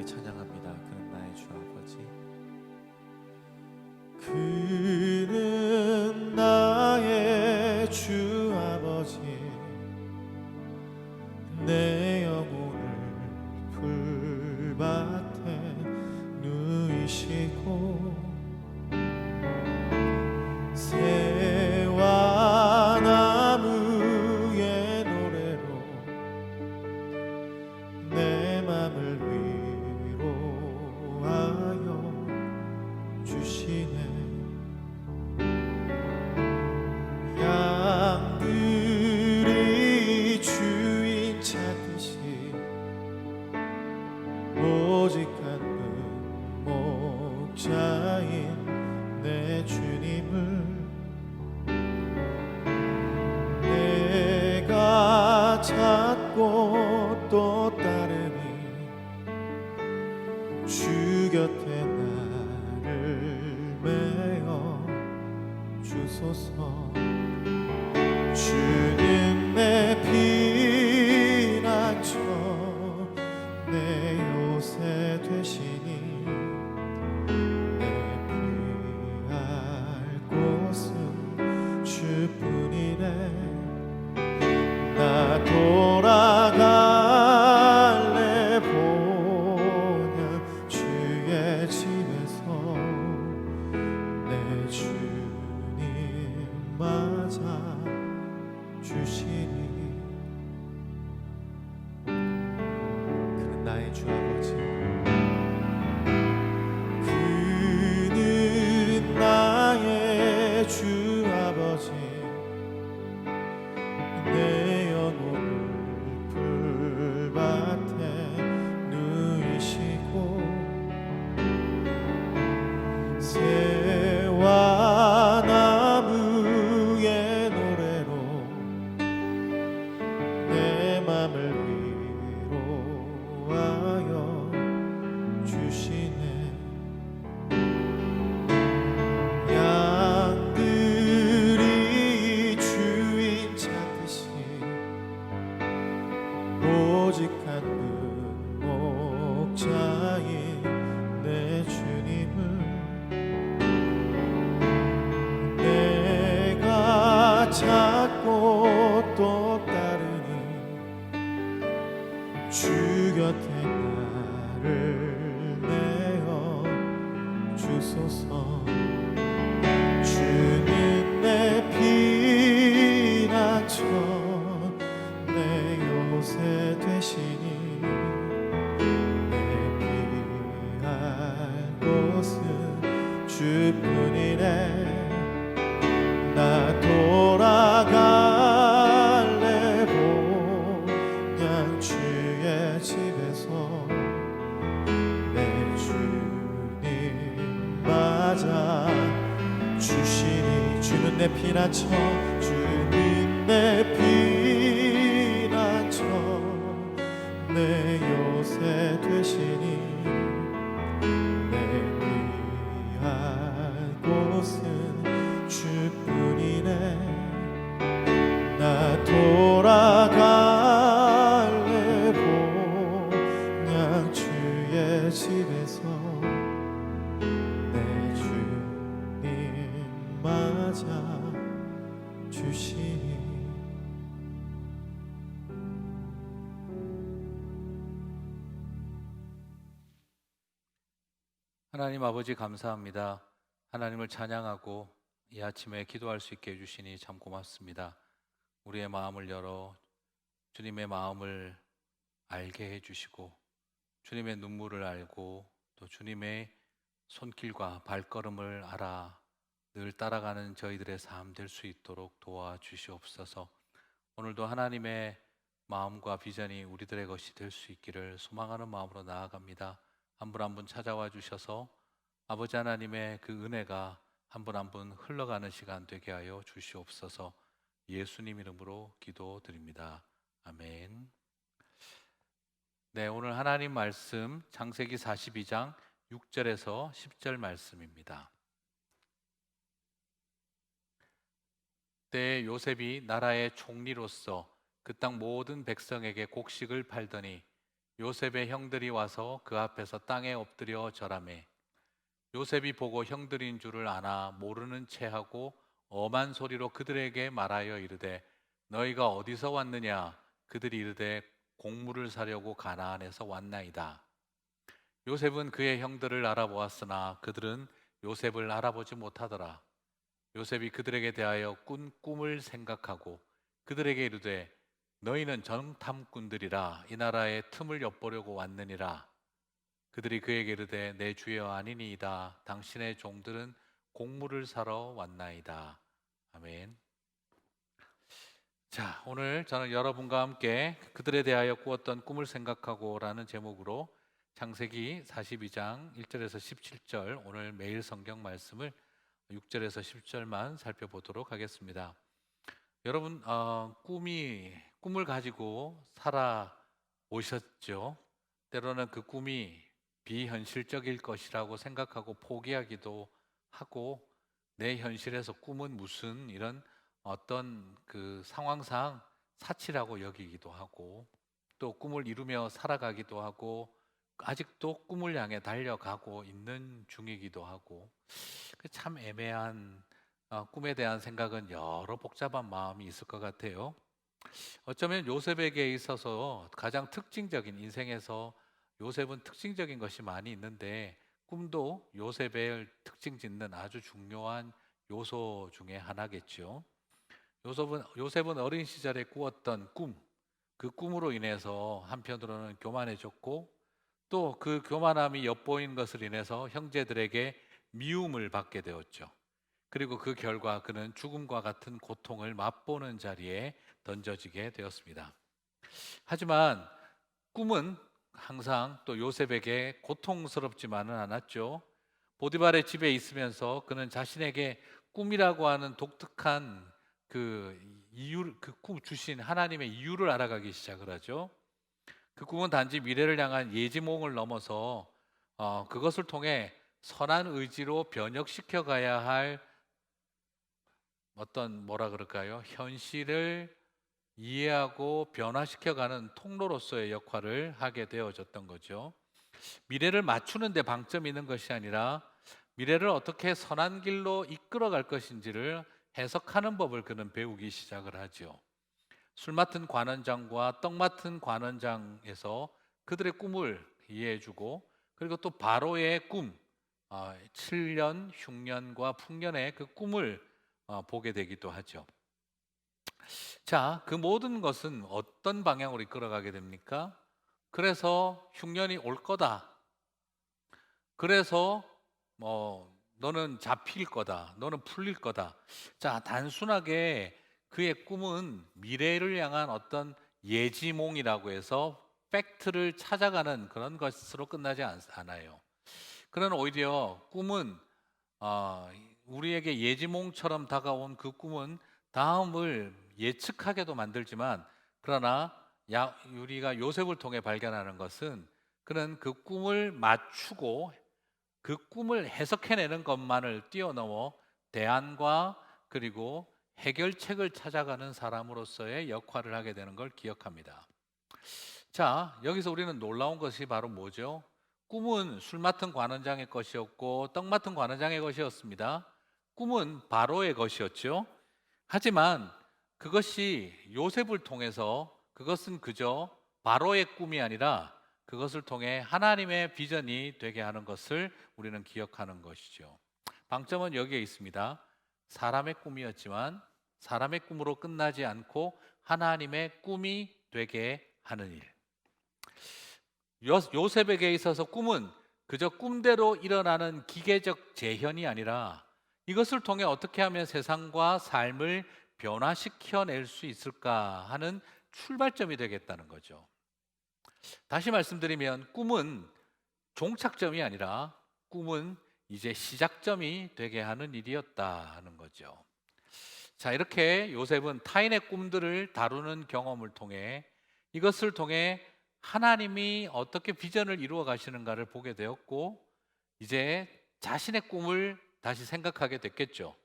찬양합니다. 그는 나의 주 아버지. 그는 나의 주 아버지, 내 영혼을 풀밭에 누이시고 새와 나무의 노래로 내 맘을 위로하여 주시네. 양들이 주인 찾듯이 오직 한 목자인 내 주님을 내가 찾고 또 따르니 주 곁에 나를 메어 주소서. 주는 내 피난처 내 요새 되시니 내 피할 곳은 주뿐이네. 나 돌아갈래 보냐 주의 집에서 내 주님 맞아 주시니. 그는 나의 주 아버지, 그는 나의 주 아버지, 내 영혼을 풀밭에 누이시고 새와 나무의 노래로 내 맘을 위로하여 주시네. 양들이 주인 찾듯이 오직 한 목자인 내 주님을 내가 찾고 또 따르니 주 곁에 나를 내어 주소서. 주는 내 피난처 내 요새 되시니 내 피할 곳은 주뿐이네. 나 돌아갈래 보냐 주의 집에서 내 주님 맞아 주시니. 주는 내 피난처, 주는 내 피난처 내 요새 되시니 내 피할 곳은 주뿐이네. 나 돌아갈래 보냐 주의 집에서 내 주님 맞아 주시니. 하나님 아버지 감사합니다. 하나님을 찬양하고 이 아침에 기도할 수 있게 해주시니 참 고맙습니다. 우리의 마음을 열어 주님의 마음을 알게 해주시고 주님의 눈물을 알고 또 주님의 손길과 발걸음을 알아 늘 따라가는 저희들의 삶 될 수 있도록 도와주시옵소서. 오늘도 하나님의 마음과 비전이 우리들의 것이 될 수 있기를 소망하는 마음으로 나아갑니다. 한 분 한 분 찾아와 주셔서 아버지 하나님의 그 은혜가 한 분 한 분 흘러가는 시간 되게 하여 주시옵소서. 예수님 이름으로 기도드립니다. 아멘. 네, 오늘 하나님 말씀 창세기 42장 6절에서 10절 말씀입니다. 그때 요셉이 나라의 총리로서 그 땅 모든 백성에게 곡식을 팔더니 요셉의 형들이 와서 그 앞에서 땅에 엎드려 절하매 요셉이 보고 형들인 줄을 아나 모르는 체하고 엄한 소리로 그들에게 말하여 이르되 너희가 어디서 왔느냐 그들이 이르되 곡물을 사려고 가나안에서 왔나이다. 요셉은 그의 형들을 알아보았으나 그들은 요셉을 알아보지 못하더라. 요셉이 그들에게 대하여 꾼 꿈을 생각하고 그들에게 이르되 너희는 정탐꾼들이라 이 나라의 틈을 엿보려고 왔느니라. 그들이 그에게 이르되 내 주여 아니니이다. 당신의 종들은 곡물을 사러 왔나이다. 아멘. 자, 오늘 저는 여러분과 함께 그들에 대하여 꾸었던 꿈을 생각하고라는 제목으로 창세기 42장 1절에서 17절 오늘 매일 성경 말씀을 6절에서 10절만 살펴보도록 하겠습니다. 여러분 꿈을 가지고 살아오셨죠? 때로는 그 꿈이 비현실적일 것이라고 생각하고 포기하기도 하고 내 현실에서 꿈은 무슨 이런 어떤 그 상황상 사치라고 여기기도 하고 또 꿈을 이루며 살아가기도 하고 아직도 꿈을 향해 달려가고 있는 중이기도 하고 참 애매한 꿈에 대한 생각은 여러 복잡한 마음이 있을 것 같아요. 어쩌면 요셉에게 있어서 가장 특징적인 인생에서 요셉은 특징적인 것이 많이 있는데 꿈도 요셉의 특징 짓는 아주 중요한 요소 중에 하나겠죠. 요셉은 어린 시절에 꾸었던 꿈, 그 꿈으로 인해서 한편으로는 교만해졌고 또 그 교만함이 엿보인 것을 인해서 형제들에게 미움을 받게 되었죠. 그리고 그 결과 그는 죽음과 같은 고통을 맛보는 자리에 던져지게 되었습니다. 하지만 꿈은 항상 또 요셉에게 고통스럽지만은 않았죠. 보디발의 집에 있으면서 그는 자신에게 꿈이라고 하는 독특한 그 꿈 주신 하나님의 이유를 알아가기 시작을 하죠. 그 꿈은 단지 미래를 향한 예지몽을 넘어서 그것을 통해 선한 의지로 변혁시켜 가야 할 어떤 뭐라 그럴까요? 현실을 이해하고 변화시켜가는 통로로서의 역할을 하게 되어졌던 거죠. 미래를 맞추는 데 방점이 있는 것이 아니라 미래를 어떻게 선한 길로 이끌어갈 것인지를 해석하는 법을 그는 배우기 시작을 하죠. 술 맡은 관원장과 떡 맡은 관원장에서 그들의 꿈을 이해해주고 그리고 또 바로의 꿈, 7년 흉년과 풍년의 그 꿈을 보게 되기도 하죠. 자, 그 모든 것은 어떤 방향으로 이끌어가게 됩니까? 그래서 흉년이 올 거다. 그래서 너는 잡힐 거다. 너는 풀릴 거다. 자, 단순하게 그의 꿈은 미래를 향한 어떤 예지몽이라고 해서 팩트를 찾아가는 그런 것으로 끝나지 않아요. 그러나 오히려 꿈은 우리에게 예지몽처럼 다가온 그 꿈은 다음을 예측하게도 만들지만 그러나 우리가 요셉을 통해 발견하는 것은 그는 그 꿈을 맞추고 그 꿈을 해석해내는 것만을 뛰어넘어 대안과 그리고 해결책을 찾아가는 사람으로서의 역할을 하게 되는 걸 기억합니다. 자, 여기서 우리는 놀라운 것이 바로 뭐죠? 꿈은 술 맡은 관원장의 것이었고 떡 맡은 관원장의 것이었습니다. 꿈은 바로의 것이었죠. 하지만 그것이 요셉을 통해서 그것은 그저 바로의 꿈이 아니라 그것을 통해 하나님의 비전이 되게 하는 것을 우리는 기억하는 것이죠. 방점은 여기에 있습니다. 사람의 꿈이었지만 사람의 꿈으로 끝나지 않고 하나님의 꿈이 되게 하는 일. 요셉에게 있어서 꿈은 그저 꿈대로 일어나는 기계적 재현이 아니라 이것을 통해 어떻게 하면 세상과 삶을 변화시켜낼 수 있을까 하는 출발점이 되겠다는 거죠. 다시 말씀드리면 꿈은 종착점이 아니라 꿈은 이제 시작점이 되게 하는 일이었다 하는 거죠. 자, 이렇게 요셉은 타인의 꿈들을 다루는 경험을 통해 이것을 통해 하나님이 어떻게 비전을 이루어 가시는가를 보게 되었고 이제 자신의 꿈을 다시 생각하게 됐겠죠.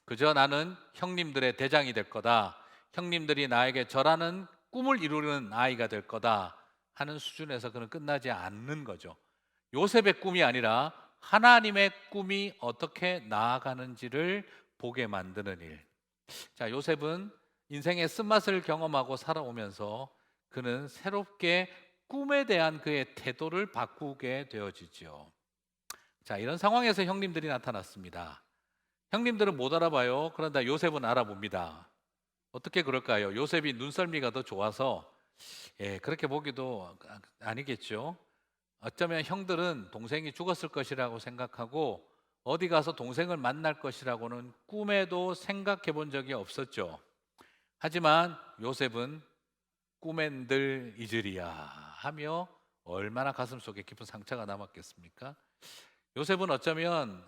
그저 나는 형님들의 대장이 될 거다. 형님들이 나에게 절하는 꿈을 이루는 아이가 될 거다 하는 수준에서 그는 끝나지 않는 거죠. 요셉의 꿈이 아니라 하나님의 꿈이 어떻게 나아가는지를 보게 만드는 일. 자, 요셉은 인생의 쓴맛을 경험하고 살아오면서 그는 새롭게 꿈에 대한 그의 태도를 바꾸게 되어지죠. 자, 이런 상황에서 형님들이 나타났습니다. 형님들은 못 알아봐요. 그런데 요셉은 알아봅니다. 어떻게 그럴까요? 요셉이 눈썰미가 더 좋아서 그렇게 보기도 아니겠죠. 어쩌면 형들은 동생이 죽었을 것이라고 생각하고 어디 가서 동생을 만날 것이라고는 꿈에도 생각해 본 적이 없었죠. 하지만 요셉은 꿈엔 늘 잊으리야 하며 얼마나 가슴속에 깊은 상처가 남았겠습니까? 요셉은 어쩌면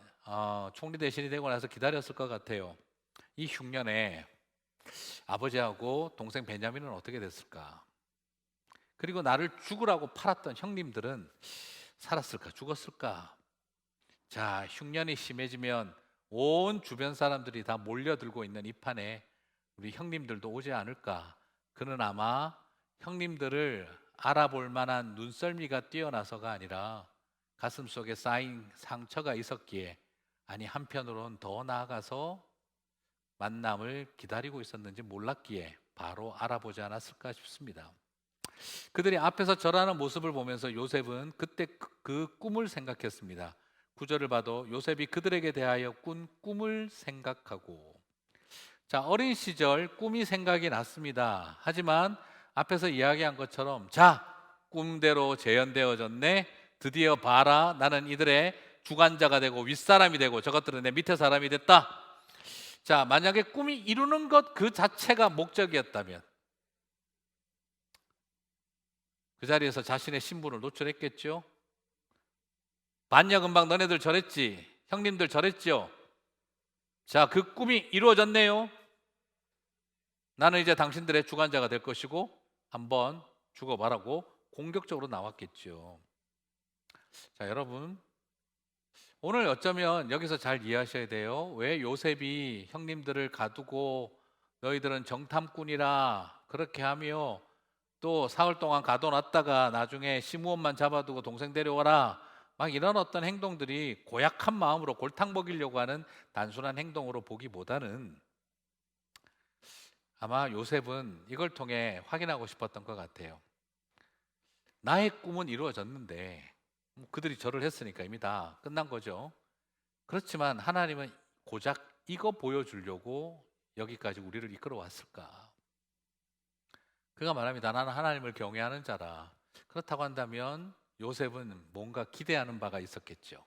총리 대신이 되고 나서 기다렸을 것 같아요. 이 흉년에 아버지하고 동생 베냐민은 어떻게 됐을까? 그리고 나를 죽으라고 팔았던 형님들은 살았을까 죽었을까? 자, 흉년이 심해지면 온 주변 사람들이 다 몰려들고 있는 이 판에 우리 형님들도 오지 않을까? 그는 아마 형님들을 알아볼 만한 눈썰미가 뛰어나서가 아니라 가슴속에 쌓인 상처가 있었기에, 아니 한편으로는 더 나아가서 만남을 기다리고 있었는지 몰랐기에 바로 알아보지 않았을까 싶습니다. 그들이 앞에서 절하는 모습을 보면서 요셉은 그때 그 꿈을 생각했습니다. 구절을 봐도 요셉이 그들에게 대하여 꾼 꿈을 생각하고. 자, 어린 시절 꿈이 생각이 났습니다. 하지만 앞에서 이야기한 것처럼 자, 꿈대로 재현되어졌네. 드디어 봐라. 나는 이들의 주관자가 되고 윗사람이 되고 저것들은 내 밑에 사람이 됐다. 자, 만약에 꿈이 이루는 것 그 자체가 목적이었다면 그 자리에서 자신의 신분을 노출했겠죠. 봤냐 금방 너네들 저랬지, 형님들 저랬죠. 자, 그 꿈이 이루어졌네요. 나는 이제 당신들의 주관자가 될 것이고 한번 죽어봐라고 공격적으로 나왔겠죠. 자, 여러분 오늘 어쩌면 여기서 잘 이해하셔야 돼요. 왜 요셉이 형님들을 가두고 너희들은 정탐꾼이라 그렇게 하며 또 사흘 동안 가둬놨다가 나중에 시므온만 잡아두고 동생 데려와라 막 이런 어떤 행동들이 고약한 마음으로 골탕 먹이려고 하는 단순한 행동으로 보기보다는 아마 요셉은 이걸 통해 확인하고 싶었던 것 같아요. 나의 꿈은 이루어졌는데 그들이 절을 했으니까 이미 다 끝난 거죠. 그렇지만 하나님은 고작 이거 보여주려고 여기까지 우리를 이끌어 왔을까? 그가 말합니다. 나는 하나님을 경외하는 자라. 그렇다고 한다면 요셉은 뭔가 기대하는 바가 있었겠죠.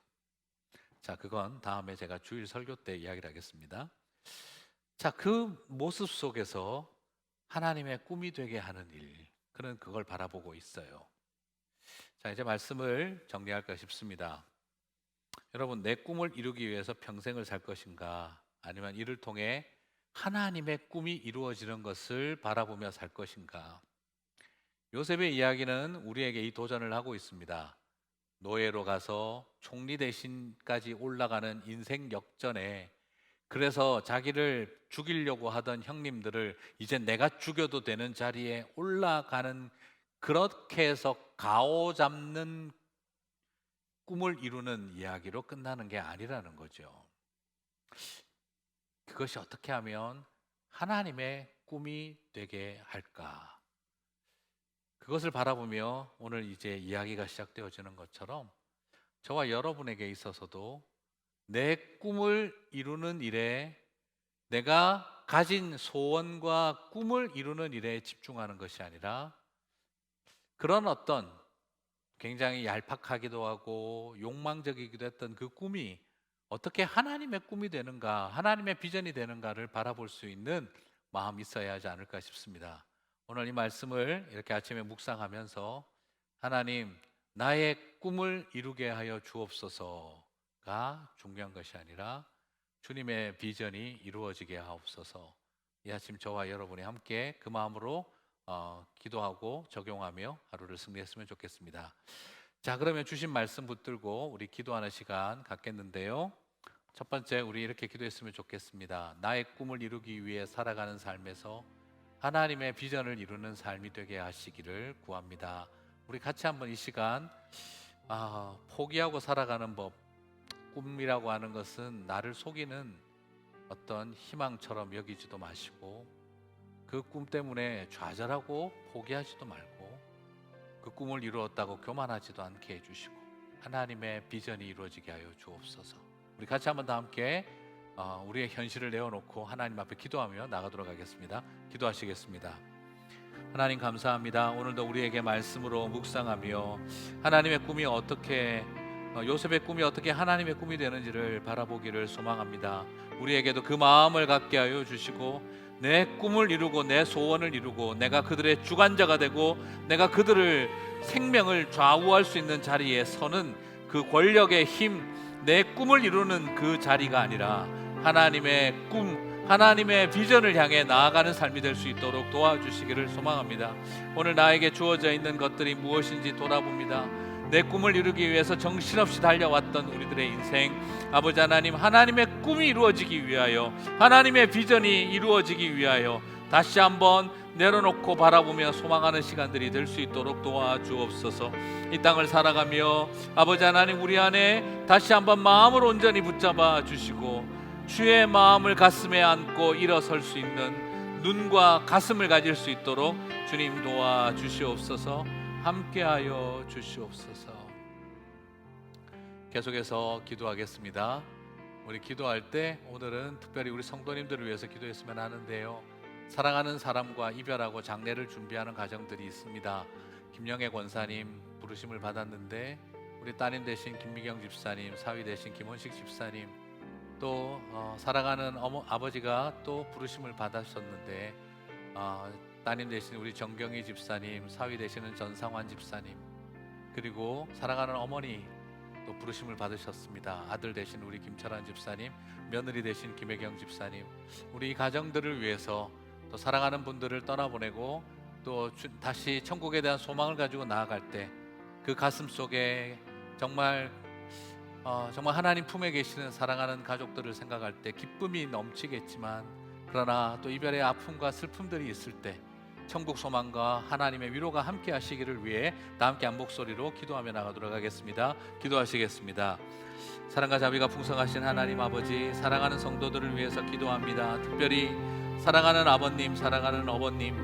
자, 그건 다음에 제가 주일 설교 때 이야기를 하겠습니다. 자, 그 모습 속에서 하나님의 꿈이 되게 하는 일, 그는 그걸 바라보고 있어요. 자, 이제 말씀을 정리할까 싶습니다. 여러분, 내 꿈을 이루기 위해서 평생을 살 것인가? 아니면 이를 통해 하나님의 꿈이 이루어지는 것을 바라보며 살 것인가? 요셉의 이야기는 우리에게 이 도전을 하고 있습니다. 노예로 가서 총리 대신까지 올라가는 인생 역전에, 그래서 자기를 죽이려고 하던 형님들을 이제 내가 죽여도 되는 자리에 올라가는, 그렇게 해서 가오잡는 꿈을 이루는 이야기로 끝나는 게 아니라는 거죠. 그것이 어떻게 하면 하나님의 꿈이 되게 할까? 그것을 바라보며 오늘 이제 이야기가 시작되어지는 것처럼 저와 여러분에게 있어서도 내 꿈을 이루는 일에, 내가 가진 소원과 꿈을 이루는 일에 집중하는 것이 아니라 그런 어떤 굉장히 얄팍하기도 하고 욕망적이기도 했던 그 꿈이 어떻게 하나님의 꿈이 되는가, 하나님의 비전이 되는가를 바라볼 수 있는 마음이 있어야 하지 않을까 싶습니다. 오늘 이 말씀을 이렇게 아침에 묵상하면서 하나님, 나의 꿈을 이루게 하여 주옵소서가 중요한 것이 아니라 주님의 비전이 이루어지게 하옵소서. 이 아침 저와 여러분이 함께 그 마음으로 기도하고 적용하며 하루를 승리했으면 좋겠습니다. 자, 그러면 주신 말씀 붙들고 우리 기도하는 시간 갖겠는데요. 첫 번째, 우리 이렇게 기도했으면 좋겠습니다. 나의 꿈을 이루기 위해 살아가는 삶에서 하나님의 비전을 이루는 삶이 되게 하시기를 구합니다. 우리 같이 한번 이 시간 포기하고 살아가는 법. 꿈이라고 하는 것은 나를 속이는 어떤 희망처럼 여기지도 마시고, 그 꿈 때문에 좌절하고 포기하지도 말고, 그 꿈을 이루었다고 교만하지도 않게 해주시고 하나님의 비전이 이루어지게 하여 주옵소서. 우리 같이 한번 다 함께 우리의 현실을 내어놓고 하나님 앞에 기도하며 나가도록 하겠습니다. 기도하시겠습니다. 하나님 감사합니다. 오늘도 우리에게 말씀으로 묵상하며 하나님의 꿈이 어떻게 요셉의 꿈이 어떻게 하나님의 꿈이 되는지를 바라보기를 소망합니다. 우리에게도 그 마음을 갖게 하여 주시고, 내 꿈을 이루고 내 소원을 이루고 내가 그들의 주관자가 되고 내가 그들을 생명을 좌우할 수 있는 자리에 서는 그 권력의 힘, 내 꿈을 이루는 그 자리가 아니라 하나님의 꿈, 하나님의 비전을 향해 나아가는 삶이 될 수 있도록 도와주시기를 소망합니다. 오늘 나에게 주어져 있는 것들이 무엇인지 돌아봅니다. 내 꿈을 이루기 위해서 정신없이 달려왔던 우리들의 인생, 아버지 하나님, 하나님의 꿈이 이루어지기 위하여, 하나님의 비전이 이루어지기 위하여 다시 한번 내려놓고 바라보며 소망하는 시간들이 될 수 있도록 도와주옵소서. 이 땅을 살아가며 아버지 하나님, 우리 안에 다시 한번 마음을 온전히 붙잡아 주시고 주의 마음을 가슴에 안고 일어설 수 있는 눈과 가슴을 가질 수 있도록 주님 도와주시옵소서. 함께하여 주시옵소서. 계속해서 기도하겠습니다. 우리 기도할 때 오늘은 특별히 우리 성도님들을 위해서 기도했으면 하는데요, 사랑하는 사람과 이별하고 장례를 준비하는 가정들이 있습니다. 김영애 권사님 부르심을 받았는데 우리 따님 되신 김미경 집사님, 사위 되신 김원식 집사님, 또 사랑하는 아버지가 또 부르심을 받으셨는데 따님 되신 우리 정경희 집사님, 사위 되시는 전상환 집사님, 그리고 사랑하는 어머니 또 부르심을 받으셨습니다. 아들 되신 우리 김철환 집사님, 며느리 되신 김혜경 집사님, 우리 이 가정들을 위해서 또 사랑하는 분들을 떠나보내고 또 다시 천국에 대한 소망을 가지고 나아갈 때 그 가슴 속에 정말 하나님 품에 계시는 사랑하는 가족들을 생각할 때 기쁨이 넘치겠지만, 그러나 또 이별의 아픔과 슬픔들이 있을 때 천국 소망과 하나님의 위로가 함께 하시기를 위해 다 함께 한 목소리로 기도하며 나가도록 하겠습니다. 기도하시겠습니다. 사랑과 자비가 풍성하신 하나님 아버지, 사랑하는 성도들을 위해서 기도합니다. 특별히 사랑하는 아버님, 사랑하는 어머님,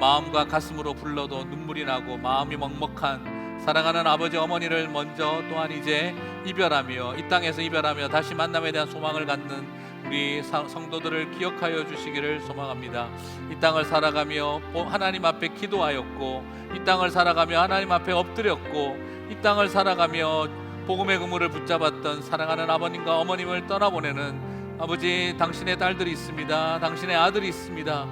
마음과 가슴으로 불러도 눈물이 나고 마음이 먹먹한 사랑하는 아버지 어머니를 먼저 또한 이제 이별하며 이 땅에서 이별하며 다시 만남에 대한 소망을 갖는 우리 성도들을 기억하여 주시기를 소망합니다. 이 땅을 살아가며 하나님 앞에 기도하였고, 이 땅을 살아가며 하나님 앞에 엎드렸고, 이 땅을 살아가며 복음의 그물을 붙잡았던 사랑하는 아버님과 어머님을 떠나보내는 아버지, 당신의 딸들이 있습니다. 당신의 아들이 있습니다.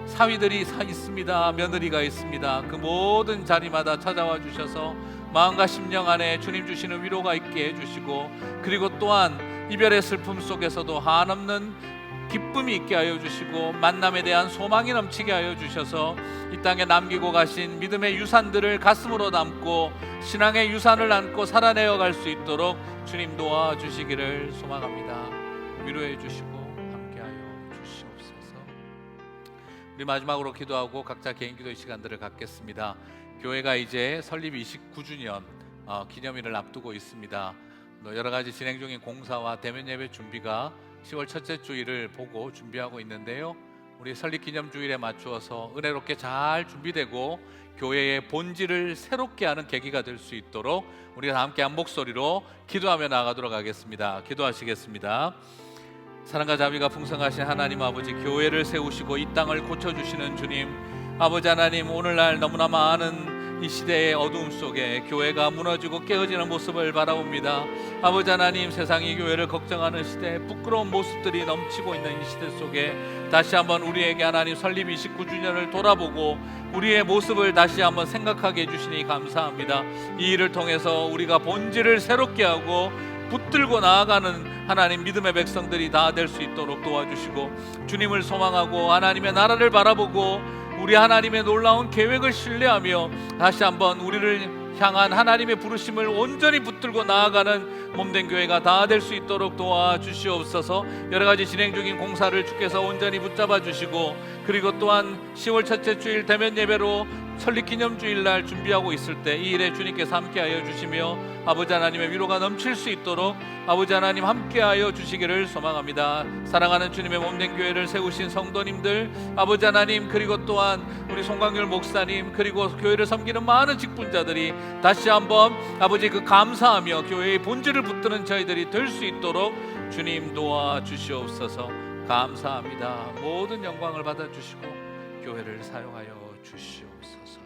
사위들이 있습니다. 며느리가 있습니다. 그 모든 자리마다 찾아와 주셔서 마음과 심령 안에 주님 주시는 위로가 있게 해주시고, 그리고 또한 이별의 슬픔 속에서도 한없는 기쁨이 있게 하여 주시고 만남에 대한 소망이 넘치게 하여 주셔서 이 땅에 남기고 가신 믿음의 유산들을 가슴으로 담고 신앙의 유산을 안고 살아내어 갈 수 있도록 주님 도와주시기를 소망합니다. 위로해 주시고 함께하여 주시옵소서. 우리 마지막으로 기도하고 각자 개인 기도의 시간들을 갖겠습니다. 교회가 이제 설립 29주년 기념일을 앞두고 있습니다. 여러 가지 진행 중인 공사와 대면 예배 준비가 10월 첫째 주일을 보고 준비하고 있는데요, 우리 설립 기념 주일에 맞추어서 은혜롭게 잘 준비되고 교회의 본질을 새롭게 하는 계기가 될 수 있도록 우리가 다 함께 한 목소리로 기도하며 나가도록 하겠습니다. 기도하시겠습니다. 사랑과 자비가 풍성하신 하나님 아버지, 교회를 세우시고 이 땅을 고쳐주시는 주님 아버지 하나님, 오늘날 너무나 많은 이 시대의 어두움 속에 교회가 무너지고 깨어지는 모습을 바라봅니다. 아버지 하나님, 세상이 교회를 걱정하는 시대, 부끄러운 모습들이 넘치고 있는 이 시대 속에 다시 한번 우리에게 하나님 설립 29주년을 돌아보고 우리의 모습을 다시 한번 생각하게 해주시니 감사합니다. 이 일을 통해서 우리가 본질을 새롭게 하고 붙들고 나아가는 하나님 믿음의 백성들이 다 될 수 있도록 도와주시고, 주님을 소망하고 하나님의 나라를 바라보고 우리 하나님의 놀라운 계획을 신뢰하며 다시 한번 우리를 향한 하나님의 부르심을 온전히 붙들고 나아가는 몸된 교회가 다 될 수 있도록 도와주시옵소서. 여러 가지 진행 중인 공사를 주께서 온전히 붙잡아 주시고, 그리고 또한 10월 첫째 주일 대면 예배로 설립기념주일날 준비하고 있을 때 이 일에 주님께서 함께하여 주시며 아버지 하나님의 위로가 넘칠 수 있도록 아버지 하나님 함께하여 주시기를 소망합니다. 사랑하는 주님의 몸된 교회를 세우신 성도님들, 아버지 하나님, 그리고 또한 우리 송광열 목사님, 그리고 교회를 섬기는 많은 직분자들이 다시 한번 아버지 그 감사하며 교회의 본질을 붙드는 저희들이 될 수 있도록 주님 도와주시옵소서. 감사합니다. 모든 영광을 받아주시고 교회를 사용하여 주시옵소서.